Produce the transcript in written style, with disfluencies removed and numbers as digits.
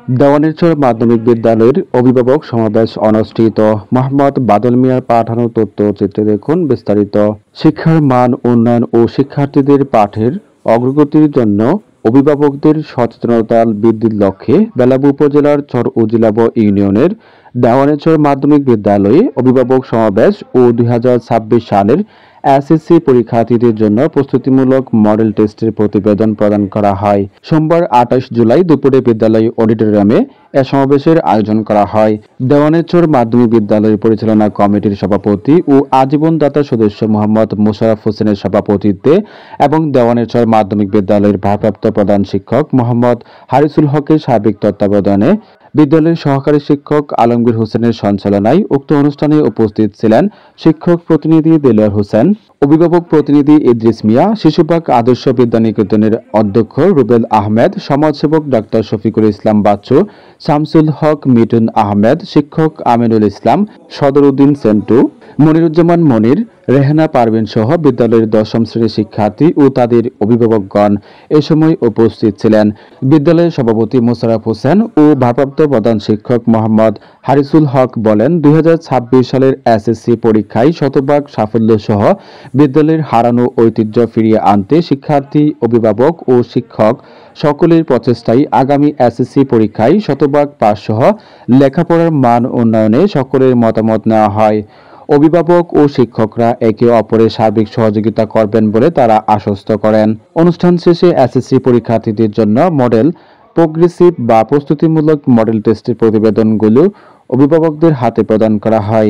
দেওয়ানিরচর মাধ্যমিক বিদ্যালয়ের অভিভাবক সমাবেশ অনুষ্ঠিত। মোহাম্মদ বাদল মিয়ার পাঠানো তথ্যচিত্রে দেখুন বিস্তারিত। শিক্ষার মান উন্নয়ন ও শিক্ষার্থীদের পাঠের অগ্রগতির জন্য অভিভাবকদের সচেতনতা বৃদ্ধির লক্ষ্যে বেলাব উপজেলার চর উজিলাব ইউনিয়নের দেওয়ানিরচর মাধ্যমিক বিদ্যালয়ে অভিভাবক সমাবেশ ও 2026 সালের এসএসসি পরীক্ষার্থীদের জন্য প্রস্তুতিমূলক মডেল টেস্টের প্রতিবেদন প্রদান করা হয়। সোমবার 28 জুলাই দুপুরে বিদ্যালয় অডিটোরিয়ামে এ সমাবেশের আয়োজন করা হয়। দেওয়ানিরচর মাধ্যমিক বিদ্যালয় পরিচালনা কমিটির সভাপতি ও আজীবন দাতা সদস্য মোহাম্মদ মোশাররফ হোসেনের সভাপতিত্বে এবং দেওয়ানিরচর মাধ্যমিক বিদ্যালয়ের ভারপ্রাপ্ত প্রধান শিক্ষক মোহাম্মদ হারিসুল হকের সার্বিক তত্ত্বাবধানে বিদ্যালয়ের সহকারী শিক্ষক আলমগীর হোসেনের সঞ্চালনায় উক্ত অনুষ্ঠানে উপস্থিত ছিলেন শিক্ষক প্রতিনিধি দেলোয়ার হোসেন, অভিভাবক প্রতিনিধি ইদ্রিস মিয়া, শিশুপাক আদর্শ বিদ্যানিকেতনের অধ্যক্ষ রুবেল আহমেদ, সমাজসেবক ডাক্তার শফিকুল ইসলাম বাচ্চু, শামসুল হক মিটুন আহমেদ, শিক্ষক আমিনুল ইসলাম, সদরউদ্দিন সেন্টু, মনিরুজ্জামান মনির, রেহানা পারভিন সহ বিদ্যালয়ের 10ম শ্রেণীর শিক্ষার্থী ও তাদের অভিভাবকগণ এ সময় উপস্থিত ছিলেন। বিদ্যালয়ের সভাপতি মোশাররফ হোসেন ও ভারপ্রাপ্ত প্রধান শিক্ষক মোহাম্মদ হারিসুল হক বলেন, 2026 সালের এসএসসি পরীক্ষায় শতভাগ সাফল্য সহ বিদ্যালয়ের হারানো ঐতিহ্য ফিরিয়ে আনতে শিক্ষার্থী, অভিভাবক ও শিক্ষক সকলের প্রচেষ্টায় আগামী এসএসসি পরীক্ষায় শতভাগ পাস সহ লেখাপড়ার মান উন্নয়নে সকলের মতামত নেওয়া হয়। অভিভাবক ও শিক্ষকরা একে অপরের সার্বিক সহযোগিতা করবেন বলে তারা আশ্বস্ত করেন। অনুষ্ঠান শেষে এসএসসি পরীক্ষার্থীদের জন্য মডেল, প্রোগ্রেসিভ বা প্রস্তুতিমূলক মডেল টেস্টের প্রতিবেদনগুলো অভিভাবকদের হাতে প্রদান করা হয়।